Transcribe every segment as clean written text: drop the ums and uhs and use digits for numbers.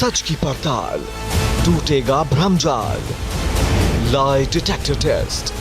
सच की पड़ताल, टूटेगा भ्रमजाल। Lie detector test.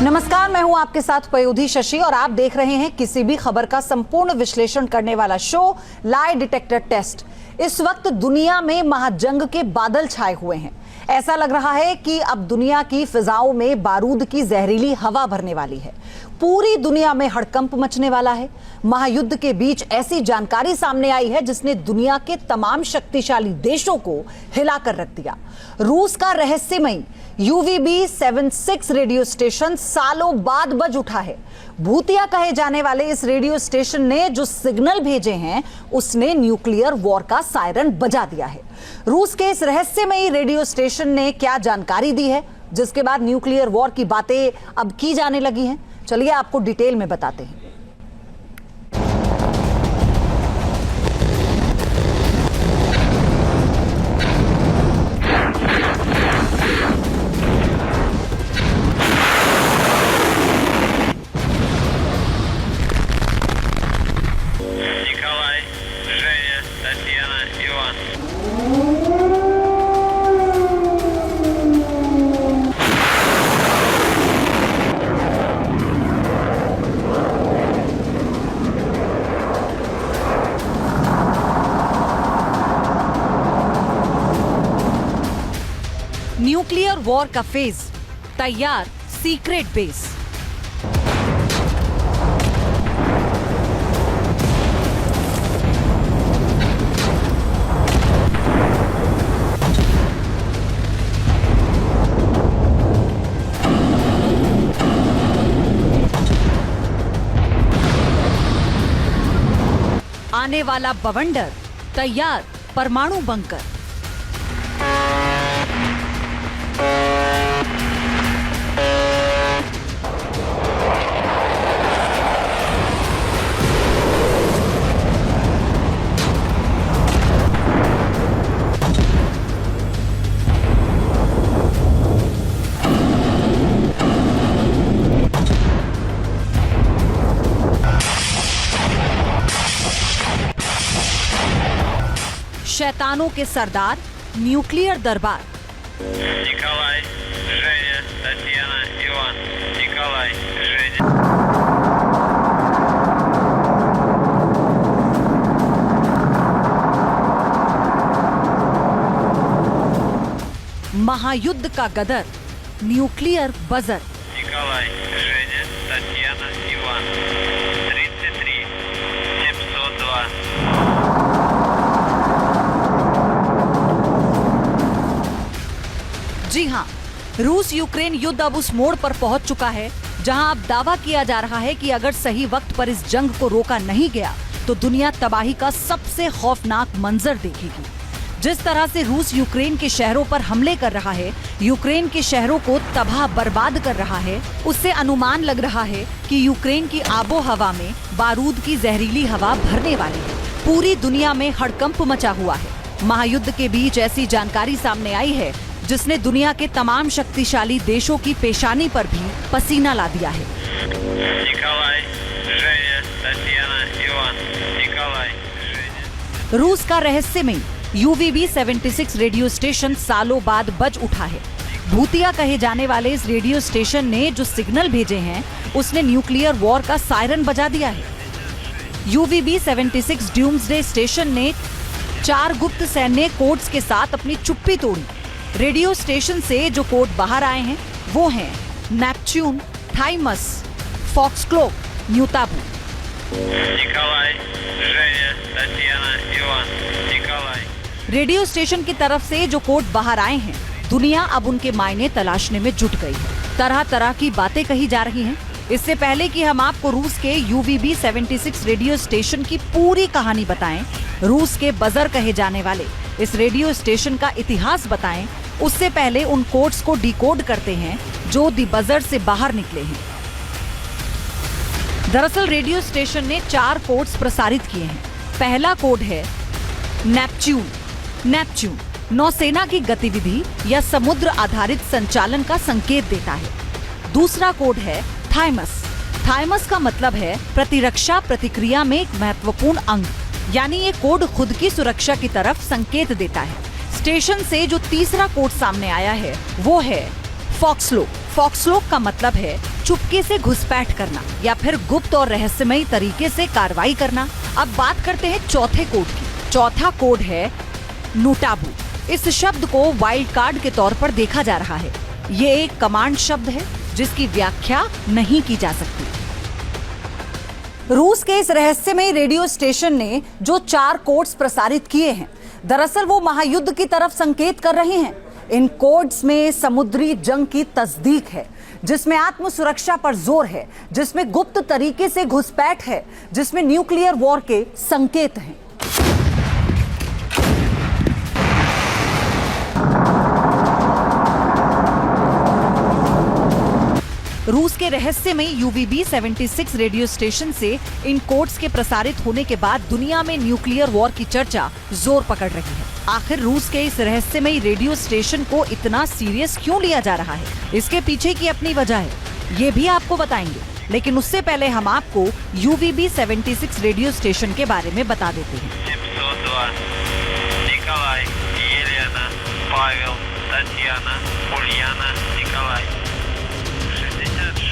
नमस्कार, मैं हूं आपके साथ पयोधी शशि और आप देख रहे हैं किसी भी खबर का संपूर्ण विश्लेषण करने वाला शो लाई डिटेक्टर टेस्ट। इस वक्त दुनिया में महाजंग के बादल छाए हुए हैं। ऐसा लग रहा है कि अब दुनिया की फिजाओं में बारूद की जहरीली हवा भरने वाली है। पूरी दुनिया में हड़कंप मचने वाला है। महायुद्ध के बीच ऐसी जानकारी सामने आई है जिसने दुनिया के तमाम शक्तिशाली देशों को हिलाकर रख दिया। रूस का रहस्यमयी UVB-76 रेडियो स्टेशन सालों बाद बज उठा है। भूतिया कहे जाने वाले इस रेडियो स्टेशन ने जो सिग्नल भेजे हैं उसने न्यूक्लियर वॉर का सायरन बजा दिया है। रूस के इस रहस्यमयी रेडियो स्टेशन ने क्या जानकारी दी है जिसके बाद न्यूक्लियर वॉर की बातें अब की जाने लगी हैं, चलिए आपको डिटेल में बताते हैं। न्यूक्लियर वॉर का फेज तैयार, सीक्रेट बेस। आने वाला बवंडर, तैयार, परमाणु बंकर। शैतानों के सरदार, न्यूक्लियर दरबार। Nikolai, Женя, Татьяна, Иван, Nikolai, Женя। महायुद्ध का गदर, न्यूक्लियर बजर। Николай, Женя, Татьяна, Иван, 33, 702। जी हां, रूस यूक्रेन युद्ध अब उस मोड़ पर पहुंच चुका है जहां अब दावा किया जा रहा है कि अगर सही वक्त पर इस जंग को रोका नहीं गया तो दुनिया तबाही का सबसे खौफनाक मंजर देखेगी। जिस तरह से रूस यूक्रेन के शहरों पर हमले कर रहा है, यूक्रेन के शहरों को तबाह बर्बाद कर रहा है, उससे अनुमान लग रहा है कि यूक्रेन की आबो हवा में बारूद की जहरीली हवा भरने वाली है। पूरी दुनिया में हड़कंप मचा हुआ है। महायुद्ध के बीच ऐसी जानकारी सामने आई है जिसने दुनिया के तमाम शक्तिशाली देशों की पेशानी पर भी पसीना ला दिया है। Николай, Женя, Татьяна, Иван, Николай, Женя। रूस का रहस्यमयी UVB-76 रेडियो स्टेशन सालों बाद बज उठा है। भूतिया कहे जाने वाले इस रेडियो स्टेशन ने जो सिग्नल भेजे हैं उसने न्यूक्लियर वॉर का सायरन बजा दिया है। UVB-76 ड्यूम्सडे स्टेशन ने 4 गुप्त सैन्य कोड्स के साथ अपनी चुप्पी तोड़ी। रेडियो स्टेशन से जो कोड बाहर आए हैं वो हैं नेपच्यून, थाइमस, फॉक्सक्लोक, न्यूताबू। Николай, Женя, Татьяна, Иван, Николай। रेडियो स्टेशन की तरफ से जो कोड बाहर आए हैं, दुनिया अब उनके मायने तलाशने में जुट गई है। तरह तरह की बातें कही जा रही हैं। इससे पहले कि हम आपको रूस के UVB-76 रेडियो स्टेशन की पूरी कहानी बताएं, रूस के बजर कहे जाने वाले इस रेडियो स्टेशन का इतिहास बताएं, उससे पहले उन कोड्स को डिकोड करते हैं जो दी बजर से बाहर निकले हैं। दरअसल रेडियो स्टेशन ने 4 कोड्स प्रसारित किए हैं। पहला कोड है नेपच्यून। नेपच्यून नौसेना की गतिविधि या समुद्र आधारित संचालन का संकेत देता है। दूसरा कोड है थाइमस। थाइमस का मतलब है प्रतिरक्षा प्रतिक्रिया में एक महत्वपूर्ण अंग, यानी ये कोड खुद की सुरक्षा की तरफ संकेत देता है। स्टेशन से जो तीसरा कोड सामने आया है वो है फॉक्सलो। फॉक्सलो का मतलब है चुपके से घुसपैठ करना या फिर गुप्त और रहस्यमयी तरीके से कार्रवाई करना। अब बात करते हैं चौथे कोड की। चौथा कोड है नूटाबू। इस शब्द को वाइल्ड कार्ड के तौर पर देखा जा रहा है। ये एक कमांड शब्द है जिसकी व्याख्या नहीं की जा सकती। रूस के इस रहस्यमय रेडियो स्टेशन ने जो 4 कोड्स प्रसारित किए हैं, दरअसल वो महायुद्ध की तरफ संकेत कर रहे हैं। इन कोड्स में समुद्री जंग की तस्दीक है, जिसमें आत्म सुरक्षा पर जोर है, जिसमें गुप्त तरीके से घुसपैठ है, जिसमें न्यूक्लियर वॉर के संकेत हैं। रूस के रहस्यमय UVB-76 रेडियो स्टेशन से इन कोड्स के प्रसारित होने के बाद दुनिया में न्यूक्लियर वॉर की चर्चा जोर पकड़ रही है। आखिर रूस के इस रहस्यमय रेडियो स्टेशन को इतना सीरियस क्यों लिया जा रहा है? इसके पीछे की अपनी वजह है, ये भी आपको बताएंगे। लेकिन उससे पहले हम आपको UVB-76 रेडियो स्टेशन के बारे में बता देते हैं। 702 Николай, Елена, Павел, Татьяна, Ульяना, Николай।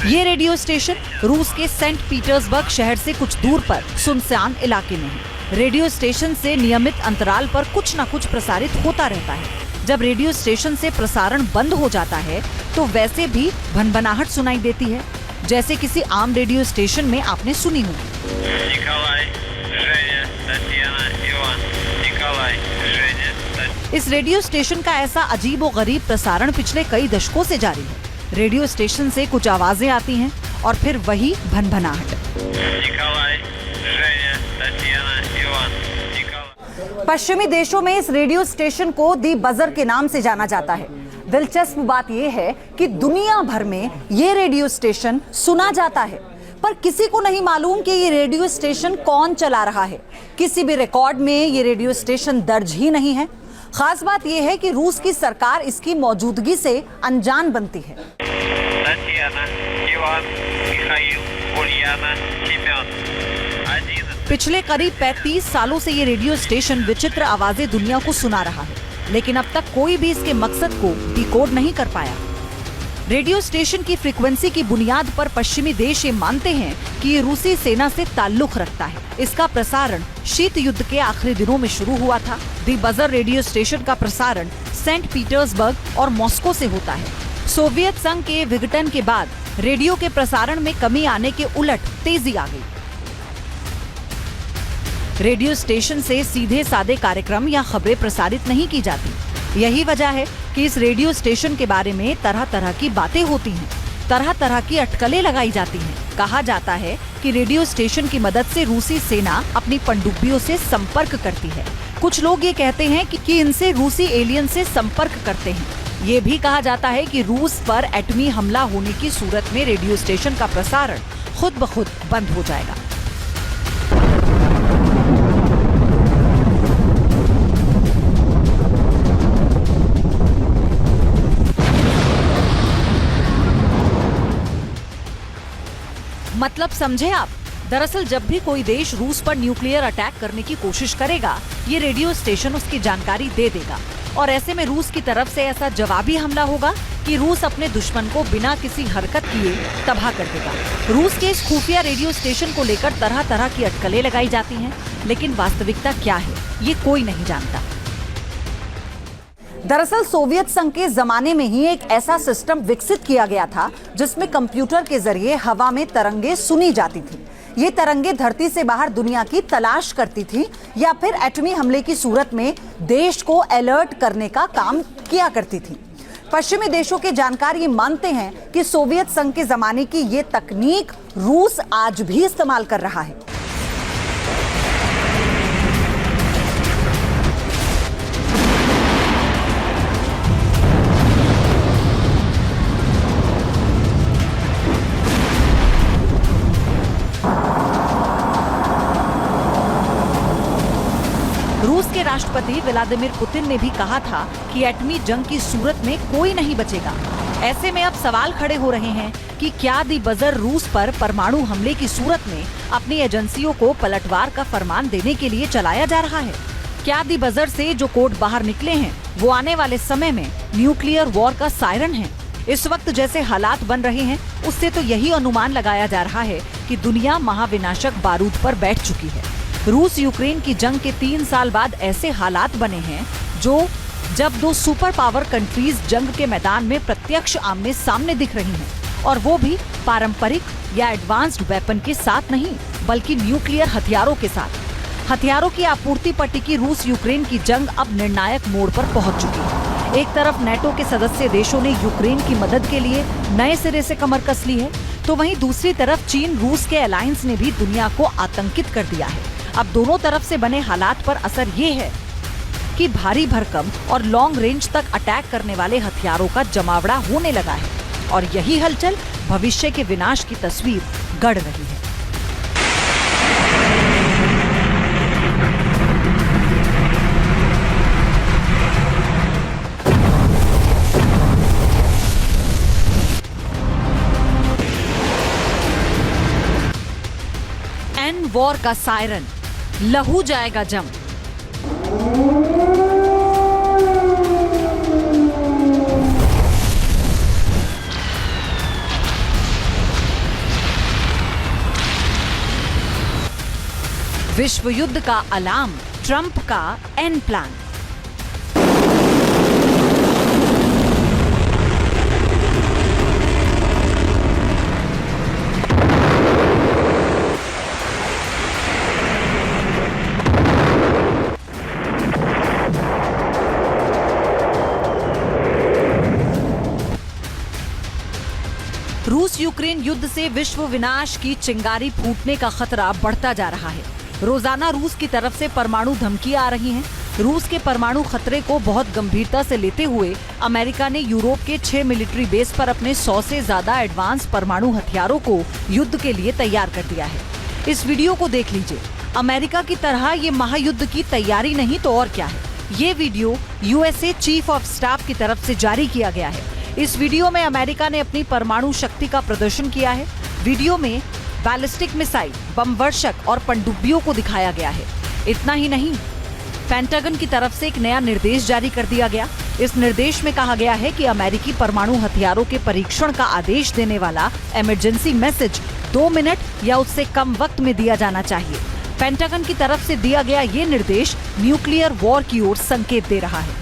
ये रेडियो स्टेशन रूस के सेंट पीटर्सबर्ग शहर से कुछ दूर पर सुनसान इलाके में है। रेडियो स्टेशन से नियमित अंतराल पर कुछ न कुछ प्रसारित होता रहता है। जब रेडियो स्टेशन से प्रसारण बंद हो जाता है तो वैसे भी भनभनाहट सुनाई देती है, जैसे किसी आम रेडियो स्टेशन में आपने सुनी होगी। Николай, Женя, Татьяना, Иван, Николай, Женя, इस रेडियो स्टेशन का ऐसा अजीब और गरीब प्रसारण पिछले कई दशकों से जारी है। रेडियो स्टेशन से कुछ आवाजें आती हैं और फिर वही भनभनाहट। Николай, Женя, Татьяна, Иван, Николай। पश्चिमी देशों में इस रेडियो स्टेशन को दी बजर के नाम से जाना जाता है। दिलचस्प बात यह है कि दुनिया भर में ये रेडियो स्टेशन सुना जाता है, पर किसी को नहीं मालूम कि ये रेडियो स्टेशन कौन चला रहा है। किसी भी रिकॉर्ड में ये रेडियो स्टेशन दर्ज ही नहीं है। खास बात यह है कि रूस की सरकार इसकी मौजूदगी से अनजान बनती है। Татьяна, Иван, Михаил, Ульяना, Семен, 11। पिछले करीब 35 सालों से ये रेडियो स्टेशन विचित्र आवाजें दुनिया को सुना रहा है, लेकिन अब तक कोई भी इसके मकसद को डिकोड नहीं कर पाया। रेडियो स्टेशन की फ्रीक्वेंसी की बुनियाद पर पश्चिमी देश ये मानते हैं कि ये रूसी सेना से ताल्लुक रखता है। इसका प्रसारण शीत युद्ध के आखिरी दिनों में शुरू हुआ था। दी बजर रेडियो स्टेशन का प्रसारण सेंट पीटर्सबर्ग और मॉस्को से होता है। सोवियत संघ के विघटन के बाद रेडियो के प्रसारण में कमी आने के उलट तेजी आ गई। रेडियो स्टेशन से सीधे सादे कार्यक्रम या खबरें प्रसारित नहीं की जाती। यही वजह है कि इस रेडियो स्टेशन के बारे में तरह तरह की बातें होती हैं, तरह तरह की अटकलें लगाई जाती हैं। कहा जाता है कि रेडियो स्टेशन की मदद से रूसी सेना अपनी पनडुब्बियों से संपर्क करती है। कुछ लोग ये कहते हैं कि इनसे रूसी एलियन से संपर्क करते हैं। ये भी कहा जाता है कि रूस पर एटमी हमला होने की सूरत में रेडियो स्टेशन का प्रसारण खुद ब खुद बंद हो जाएगा। मतलब समझे आप? दरअसल जब भी कोई देश रूस पर न्यूक्लियर अटैक करने की कोशिश करेगा, ये रेडियो स्टेशन उसकी जानकारी दे देगा और ऐसे में रूस की तरफ से ऐसा जवाबी हमला होगा कि रूस अपने दुश्मन को बिना किसी हरकत किए तबाह कर देगा। रूस के इस खुफिया रेडियो स्टेशन को लेकर तरह तरह की अटकलें लगाई जाती हैं, लेकिन वास्तविकता क्या है ये कोई नहीं जानता। दरअसल सोवियत संघ के जमाने में ही एक ऐसा सिस्टम विकसित किया गया था जिसमें कंप्यूटर के जरिए हवा में तरंगे सुनी जाती थी। ये तरंगे धरती से बाहर दुनिया की तलाश करती थी या फिर एटमी हमले की सूरत में देश को अलर्ट करने का काम किया करती थी। पश्चिमी देशों के जानकार ये मानते हैं कि सोवियत संघ के जमाने की ये तकनीक रूस आज भी इस्तेमाल कर रहा है। रूस के राष्ट्रपति व्लादिमीर पुतिन ने भी कहा था कि एटमी जंग की सूरत में कोई नहीं बचेगा। ऐसे में अब सवाल खड़े हो रहे हैं कि क्या दी बजर रूस पर परमाणु हमले की सूरत में अपनी एजेंसियों को पलटवार का फरमान देने के लिए चलाया जा रहा है? क्या दी बजर से जो कोड बाहर निकले हैं वो आने वाले समय में न्यूक्लियर वॉर का सायरन है? इस वक्त जैसे हालात बन रहे हैं उससे तो यही अनुमान लगाया जा रहा है कि दुनिया महाविनाशक बारूद पर बैठ चुकी है। रूस यूक्रेन की जंग के 3 साल बाद ऐसे हालात बने हैं जब दो सुपर पावर कंट्रीज जंग के मैदान में प्रत्यक्ष आमने सामने दिख रही हैं, और वो भी पारंपरिक या एडवांस्ड वेपन के साथ नहीं बल्कि न्यूक्लियर हथियारों के साथ। हथियारों की आपूर्ति पर टिकी रूस यूक्रेन की जंग अब निर्णायक मोड़ पर पहुंच चुकी है। एक तरफ नेटो के सदस्य देशों ने यूक्रेन की मदद के लिए नए सिरे से कमर कस ली है, तो वहीं दूसरी तरफ चीन रूस के अलायंस ने भी दुनिया को आतंकित कर दिया है। अब दोनों तरफ से बने हालात पर असर ये है कि भारी भरकम और लॉन्ग रेंज तक अटैक करने वाले हथियारों का जमावड़ा होने लगा है, और यही हलचल भविष्य के विनाश की तस्वीर गढ़ रही है। एंड वॉर का सायरन, लहू जाएगा जम। विश्व युद्ध का अलार्म, ट्रंप का एंड प्लान। रूस यूक्रेन युद्ध से विश्व विनाश की चिंगारी फूटने का खतरा बढ़ता जा रहा है। रोजाना रूस की तरफ से परमाणु धमकियां आ रही हैं। रूस के परमाणु खतरे को बहुत गंभीरता से लेते हुए अमेरिका ने यूरोप के 6 मिलिट्री बेस पर अपने 100 से ज्यादा एडवांस परमाणु हथियारों को युद्ध के लिए तैयार कर दिया है। इस वीडियो को देख लीजिए। अमेरिका की तरह ये महायुद्ध की तैयारी नहीं तो और क्या है। ये video USA chief of staff की तरफ से जारी किया गया है। इस वीडियो में अमेरिका ने अपनी परमाणु शक्ति का प्रदर्शन किया है। वीडियो में बैलिस्टिक मिसाइल, बम वर्षक और पनडुब्बियों को दिखाया गया है। इतना ही नहीं, पेंटागन की तरफ से एक नया निर्देश जारी कर दिया गया। इस निर्देश में कहा गया है कि अमेरिकी परमाणु हथियारों के परीक्षण का आदेश देने वाला इमरजेंसी मैसेज 2 मिनट या उससे कम वक्त में दिया जाना चाहिए। पेंटागन की तरफ से दिया गया ये निर्देश न्यूक्लियर वॉर की ओर संकेत दे रहा है।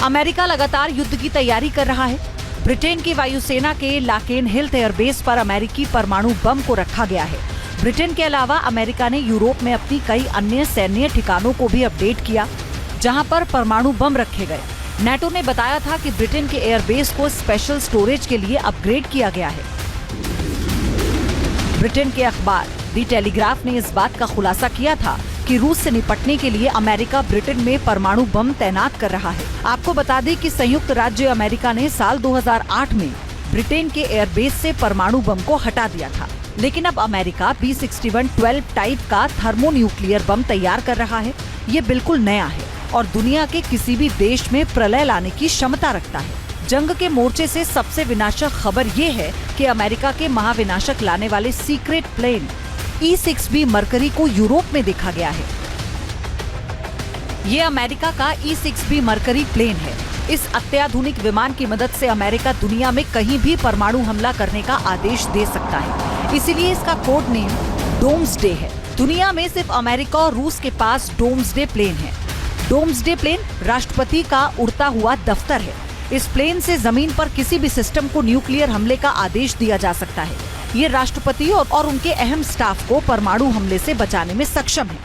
अमेरिका लगातार युद्ध की तैयारी कर रहा है। ब्रिटेन की वायुसेना के लाकेन हिल एयरबेस पर अमेरिकी परमाणु बम को रखा गया है। ब्रिटेन के अलावा अमेरिका ने यूरोप में अपनी कई अन्य सैन्य ठिकानों को भी अपडेट किया जहां पर परमाणु बम रखे गए। नेटो ने बताया था कि ब्रिटेन के एयरबेस को स्पेशल स्टोरेज के लिए अपग्रेड किया गया है। ब्रिटेन के अखबार दी टेलीग्राफ ने इस बात का खुलासा किया था कि रूस से निपटने के लिए अमेरिका ब्रिटेन में परमाणु बम तैनात कर रहा है। आपको बता दें कि संयुक्त राज्य अमेरिका ने साल 2008 में ब्रिटेन के एयरबेस से परमाणु बम को हटा दिया था, लेकिन अब अमेरिका B6112 टाइप का थर्मोन्यूक्लियर बम तैयार कर रहा है। ये बिल्कुल नया है और दुनिया के किसी भी देश में प्रलय लाने की क्षमता रखता है। जंग के मोर्चे से सबसे विनाशक खबर ये है कि अमेरिका के महाविनाशक लाने वाले सीक्रेट प्लेन E-6B मरकरी को यूरोप में देखा गया है। ये अमेरिका का E-6B मरकरी प्लेन है। इस अत्याधुनिक विमान की मदद से अमेरिका दुनिया में कहीं भी परमाणु हमला करने का आदेश दे सकता है। इसीलिए इसका कोड नेम डोम्सडे है। दुनिया में सिर्फ अमेरिका और रूस के पास डोम्सडे प्लेन है। डोम्सडे प्लेन राष्ट्रपति का उड़ता हुआ दफ्तर है। इस प्लेन से जमीन पर किसी भी सिस्टम को न्यूक्लियर हमले का आदेश दिया जा सकता है। ये राष्ट्रपति और उनके अहम स्टाफ को परमाणु हमले से बचाने में सक्षम है।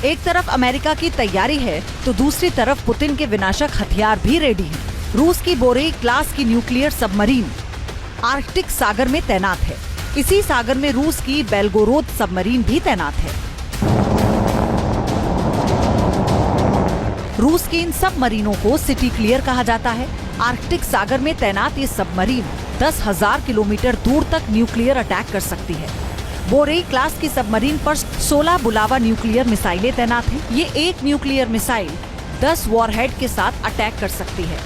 एक तरफ अमेरिका की तैयारी है तो दूसरी तरफ पुतिन के विनाशक हथियार भी रेडी हैं। रूस की बोरेई क्लास की न्यूक्लियर सबमरीन आर्कटिक सागर में तैनात है। इसी सागर में रूस की बेलगोरोद सबमरीन भी तैनात है। रूस की इन सबमरीनों को सिटी क्लियर कहा जाता है। आर्कटिक सागर में तैनात ये सबमरीन 10,000 किलोमीटर दूर तक न्यूक्लियर अटैक कर सकती है। बोरेई क्लास की सबमरीन पर 16 बुलावा न्यूक्लियर मिसाइलें तैनात हैं। ये एक न्यूक्लियर मिसाइल 10 वॉरहेड के साथ अटैक कर सकती है।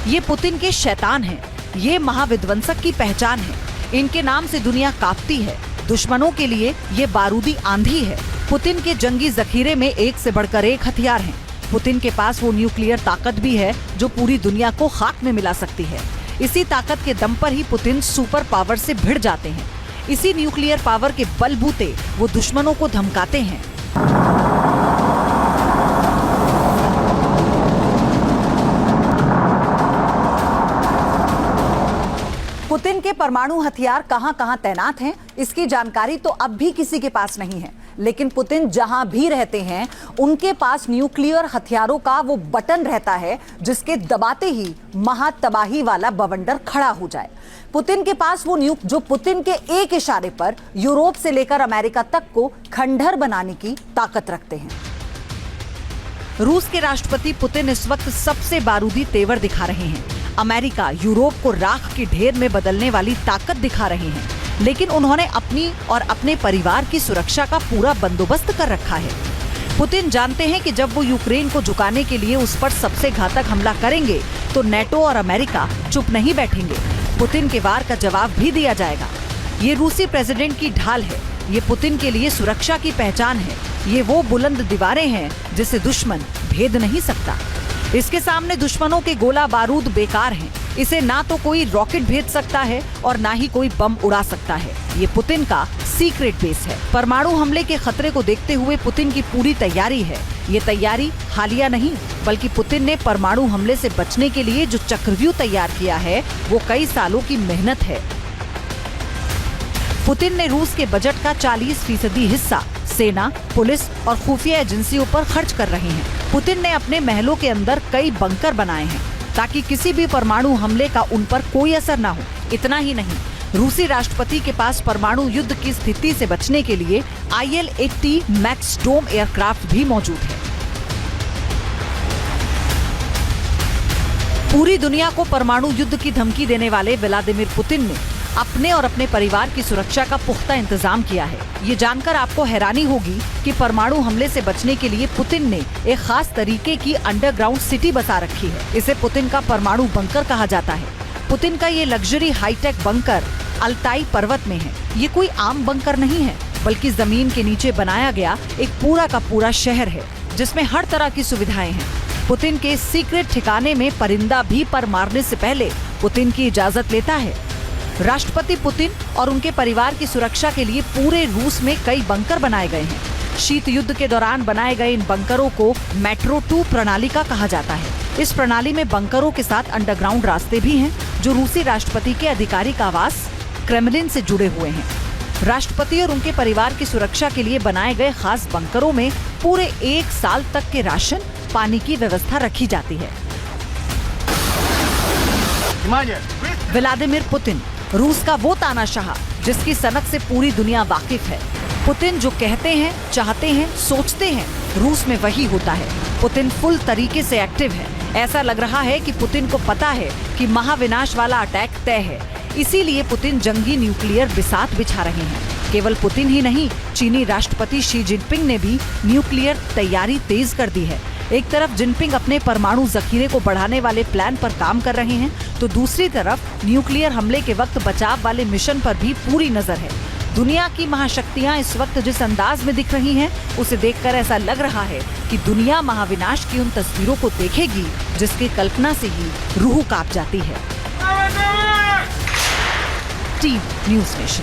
ये पुतिन के शैतान हैं। ये महाविध्वंसक की पहचान है। इनके नाम से दुनिया कांपती है। दुश्मनों के लिए ये बारूदी आंधी है। पुतिन के जंगी जखीरे में एक से बढ़कर एक हथियार हैं। पुतिन के पास वो न्यूक्लियर ताकत भी है जो पूरी दुनिया को खाक में मिला सकती है। इसी ताकत के दम पर ही पुतिन सुपर पावर से भिड़ जाते हैं। इसी न्यूक्लियर पावर के बलबूते वो दुश्मनों को धमकाते हैं। पुतिन के परमाणु हथियार कहां-कहां तैनात हैं, इसकी जानकारी तो अब भी किसी के पास नहीं है। लेकिन पुतिन जहां भी रहते हैं, उनके पास न्यूक्लियर हथियारों का वो बटन रहता है जिसके दबाते ही महातबाही वाला बवंडर खड़ा हो जाए। पुतिन के पास वो न्यूक जो पुतिन के एक इशारे पर यूरोप से लेकर अमेरिका तक को खंडहर बनाने की ताकत रखते हैं। रूस के राष्ट्रपति पुतिन इस वक्त सबसे बारूदी तेवर दिखा रहे हैं। अमेरिका यूरोप को राख के ढेर में बदलने वाली ताकत दिखा रहे हैं, लेकिन उन्होंने अपनी और अपने परिवार की सुरक्षा का पूरा बंदोबस्त कर रखा है। पुतिन जानते हैं कि जब वो यूक्रेन को झुकाने के लिए उस पर सबसे घातक हमला करेंगे तो नेटो और अमेरिका चुप नहीं बैठेंगे। पुतिन के वार का जवाब भी दिया जाएगा। ये रूसी प्रेसिडेंट की ढाल है। ये पुतिन के लिए सुरक्षा की पहचान है। ये वो बुलंद दीवारें हैं जिसे दुश्मन भेद नहीं सकता। इसके सामने दुश्मनों के गोला बारूद बेकार हैं। इसे ना तो कोई रॉकेट भेज सकता है और ना ही कोई बम उड़ा सकता है। ये पुतिन का सीक्रेट बेस है। परमाणु हमले के खतरे को देखते हुए पुतिन की पूरी तैयारी है। ये तैयारी हालिया नहीं, बल्कि पुतिन ने परमाणु हमले से बचने के लिए जो चक्रव्यूह तैयार किया है, वो कई सालों की मेहनत है। पुतिन ने रूस के बजट का 40% हिस्सा सेना, पुलिस और खुफिया एजेंसियों पर खर्च कर रहे हैं। पुतिन ने अपने महलों के अंदर कई बंकर बनाए हैं ताकि किसी भी परमाणु हमले का उन पर कोई असर ना हो। इतना ही नहीं, रूसी राष्ट्रपति के पास परमाणु युद्ध की स्थिति से बचने के लिए IL-80 मैक्स डोम एयरक्राफ्ट भी मौजूद है। पूरी दुनिया को परमाणु युद्ध की धमकी देने वाले व्लादिमीर पुतिन ने अपने और अपने परिवार की सुरक्षा का पुख्ता इंतजाम किया है। ये जानकर आपको हैरानी होगी कि परमाणु हमले से बचने के लिए पुतिन ने एक खास तरीके की अंडरग्राउंड सिटी बसा रखी है। इसे पुतिन का परमाणु बंकर कहा जाता है। पुतिन का ये लग्जरी हाईटेक बंकर अल्ताई पर्वत में है। ये कोई आम बंकर नहीं है, बल्कि जमीन के नीचे बनाया गया एक पूरा का पूरा शहर है जिसमें हर तरह की सुविधाएं हैं। पुतिन के सीक्रेट ठिकाने में परिंदा भी पर मारने से पहले पुतिन की इजाजत लेता है। राष्ट्रपति पुतिन और उनके परिवार की सुरक्षा के लिए पूरे रूस में कई बंकर बनाए गए हैं। शीत युद्ध के दौरान बनाए गए इन बंकरों को मेट्रो 2 प्रणाली का कहा जाता है। इस प्रणाली में बंकरों के साथ अंडरग्राउंड रास्ते भी हैं जो रूसी राष्ट्रपति के आधिकारिक आवास क्रेमलिन से जुड़े हुए हैं। राष्ट्रपति और उनके परिवार की सुरक्षा के लिए बनाए गए खास बंकरों में पूरे 1 साल तक के राशन, पानी की व्यवस्था रखी जाती है। व्लादिमीर पुतिन रूस का वो तानाशाह जिसकी सनक से पूरी दुनिया वाकिफ है। पुतिन जो कहते हैं, चाहते हैं, सोचते हैं, रूस में वही होता है। पुतिन फुल तरीके से एक्टिव है। ऐसा लग रहा है कि पुतिन को पता है कि महाविनाश वाला अटैक तय है। इसीलिए पुतिन जंगी न्यूक्लियर बिसात बिछा रहे हैं। केवल पुतिन ही नहीं, चीनी राष्ट्रपति शी जिनपिंग ने भी न्यूक्लियर तैयारी तेज कर दी है। एक तरफ जिनपिंग अपने परमाणु जखीरे को बढ़ाने वाले प्लान पर काम कर रहे हैं, तो दूसरी तरफ न्यूक्लियर हमले के वक्त बचाव वाले मिशन पर भी पूरी नजर है। दुनिया की महाशक्तियां इस वक्त जिस अंदाज में दिख रही हैं, उसे देखकर ऐसा लग रहा है कि दुनिया महाविनाश की उन तस्वीरों को देखेगी जिसकी कल्पना से ही रूह कांप जाती है। Team news nation.